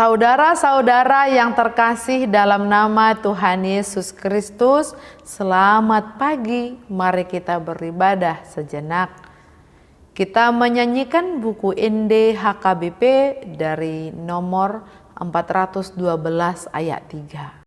Saudara-saudara yang terkasih dalam nama Tuhan Yesus Kristus, selamat pagi. Mari kita beribadah sejenak. Kita menyanyikan buku Inde HKBP dari nomor 412 ayat 3.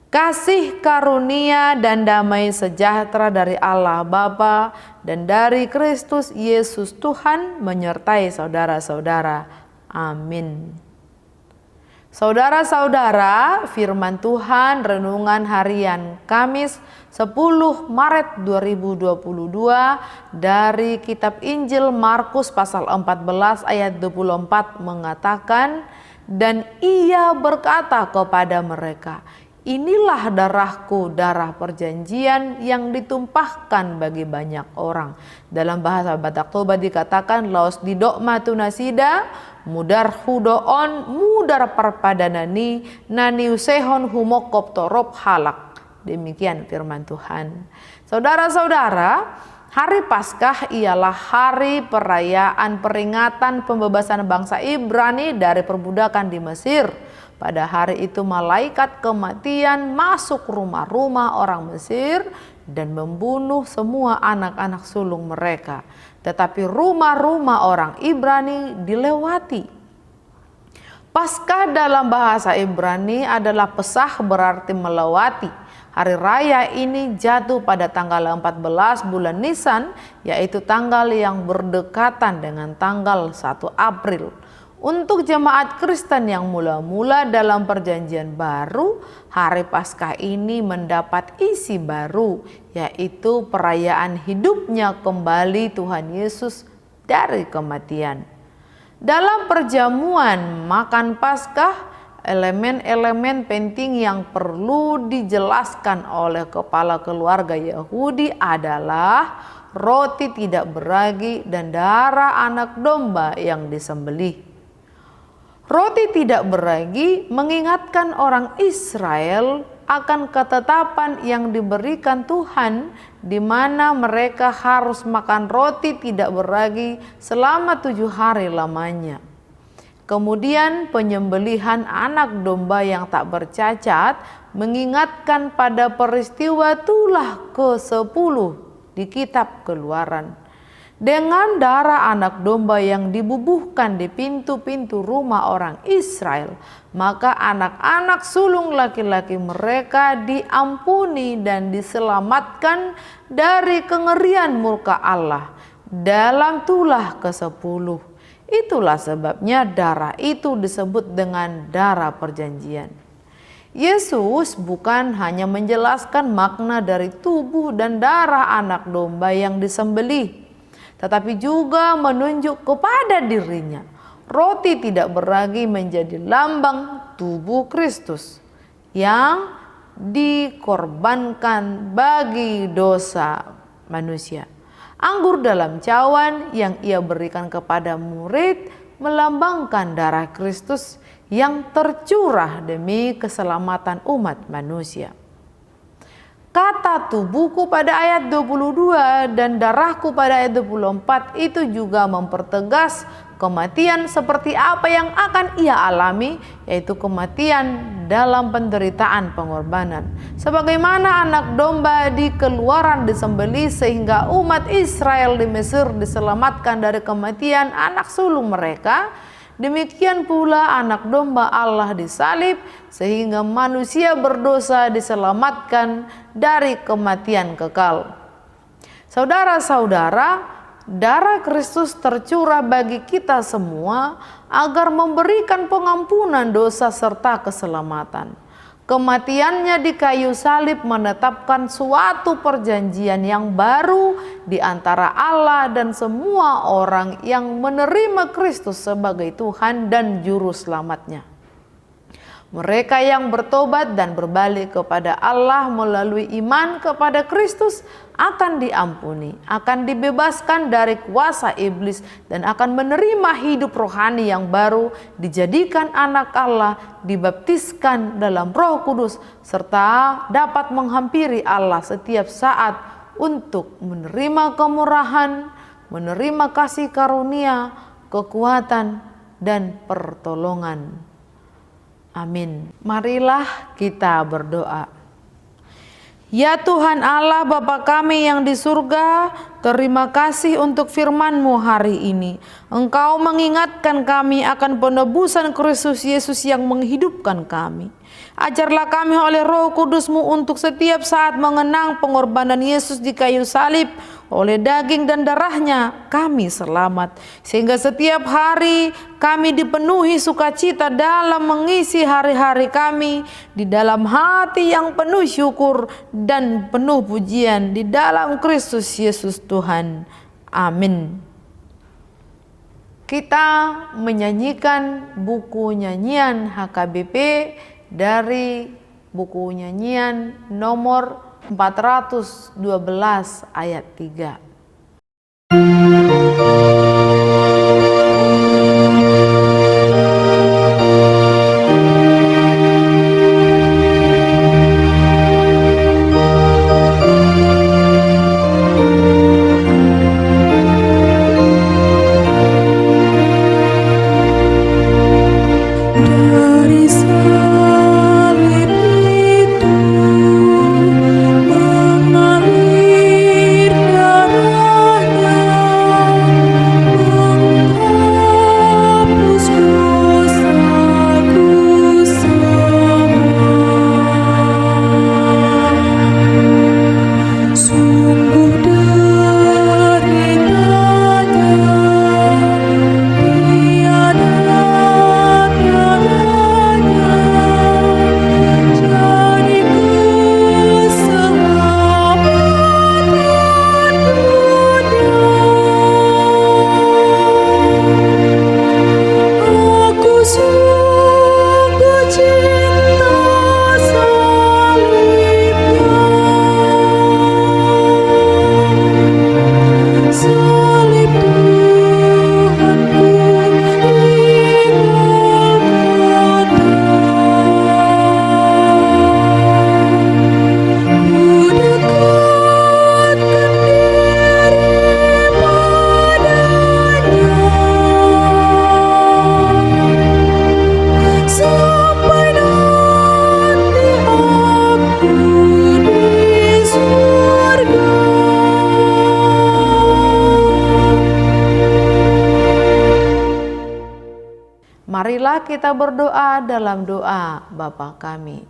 Kasih karunia dan damai sejahtera dari Allah Bapa dan dari Kristus Yesus Tuhan menyertai saudara-saudara. Amin. Saudara-saudara, firman Tuhan renungan harian Kamis 10 Maret 2022 dari kitab Injil Markus pasal 14 ayat 24 mengatakan, dan ia berkata kepada mereka, inilah darahku, darah perjanjian yang ditumpahkan bagi banyak orang. Dalam bahasa Batak Toba dikatakan, laos didokma tunasida, mudar hudoon, mudar parpadanani, nani usehon humokop torop halak. Demikian firman Tuhan. Saudara-saudara, hari Paskah ialah hari perayaan peringatan pembebasan bangsa Ibrani dari perbudakan di Mesir. Pada hari itu malaikat kematian masuk rumah-rumah orang Mesir dan membunuh semua anak-anak sulung mereka. Tetapi rumah-rumah orang Ibrani dilewati. Paskah dalam bahasa Ibrani adalah pesah, berarti melewati. Hari raya ini jatuh pada tanggal 14 bulan Nisan, yaitu tanggal yang berdekatan dengan tanggal 1 April. Untuk jemaat Kristen yang mula-mula dalam perjanjian baru, hari Paskah ini mendapat isi baru, yaitu perayaan hidupnya kembali Tuhan Yesus dari kematian. Dalam perjamuan makan Paskah, elemen-elemen penting yang perlu dijelaskan oleh kepala keluarga Yahudi adalah roti tidak beragi dan darah anak domba yang disembelih. Roti tidak beragi mengingatkan orang Israel akan ketetapan yang diberikan Tuhan, di mana mereka harus makan roti tidak beragi selama 7 hari lamanya. Kemudian penyembelihan anak domba yang tak bercacat mengingatkan pada peristiwa tulah ke-10 di kitab Keluaran. Dengan darah anak domba yang dibubuhkan di pintu-pintu rumah orang Israel, maka anak-anak sulung laki-laki mereka diampuni dan diselamatkan dari kengerian murka Allah dalam tulah ke-10. Itulah sebabnya darah itu disebut dengan darah perjanjian. Yesus bukan hanya menjelaskan makna dari tubuh dan darah anak domba yang disembelih, tetapi juga menunjuk kepada dirinya. Roti tidak beragi menjadi lambang tubuh Kristus yang dikorbankan bagi dosa manusia. Anggur dalam cawan yang ia berikan kepada murid melambangkan darah Kristus yang tercurah demi keselamatan umat manusia. Kata tubuhku pada ayat 22 dan darahku pada ayat 24 itu juga mempertegas kematian seperti apa yang akan ia alami, yaitu kematian dalam penderitaan pengorbanan. Sebagaimana anak domba di Keluaran disembelih sehingga umat Israel di Mesir diselamatkan dari kematian anak sulung mereka, demikian pula anak domba Allah disalib sehingga manusia berdosa diselamatkan dari kematian kekal. Saudara-saudara, darah Kristus tercurah bagi kita semua agar memberikan pengampunan dosa serta keselamatan. Kematiannya di kayu salib menetapkan suatu perjanjian yang baru di antara Allah dan semua orang yang menerima Kristus sebagai Tuhan dan Juru Selamatnya. Mereka yang bertobat dan berbalik kepada Allah melalui iman kepada Kristus akan diampuni, akan dibebaskan dari kuasa iblis dan akan menerima hidup rohani yang baru, dijadikan anak Allah, dibaptiskan dalam Roh Kudus, serta dapat menghampiri Allah setiap saat untuk menerima kemurahan, menerima kasih karunia, kekuatan, dan pertolongan. Amin. Marilah kita berdoa. Ya Tuhan Allah Bapa kami yang di surga, terima kasih untuk firman-Mu hari ini. Engkau mengingatkan kami akan penebusan Kristus Yesus yang menghidupkan kami. Ajarlah kami oleh Roh Kudus-Mu untuk setiap saat mengenang pengorbanan Yesus di kayu salib. Oleh daging dan darahnya kami selamat, sehingga setiap hari kami dipenuhi sukacita dalam mengisi hari-hari kami di dalam hati yang penuh syukur dan penuh pujian di dalam Kristus Yesus Tuhan. Amin. Kita menyanyikan buku nyanyian HKBP dari buku nyanyian nomor 412 ayat 3. Marilah kita berdoa dalam doa Bapa kami.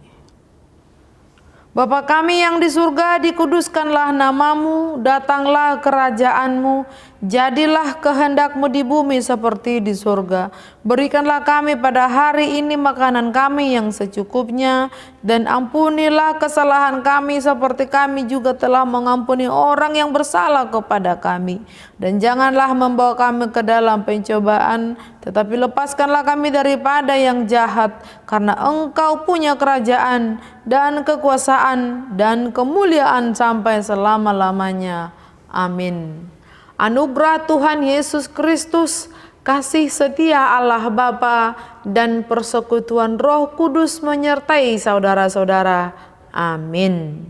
Bapa kami yang di surga, dikuduskanlah namamu, datanglah kerajaan-Mu, jadilah kehendak-Mu di bumi seperti di surga. Berikanlah kami pada hari ini makanan kami yang secukupnya, dan ampunilah kesalahan kami seperti kami juga telah mengampuni orang yang bersalah kepada kami. Dan janganlah membawa kami ke dalam pencobaan, tetapi lepaskanlah kami daripada yang jahat, karena Engkau punya kerajaan dan kekuasaan dan kemuliaan sampai selama-lamanya. Amin. Anugerah Tuhan Yesus Kristus, kasih setia Allah Bapa, dan persekutuan Roh Kudus menyertai saudara-saudara. Amin.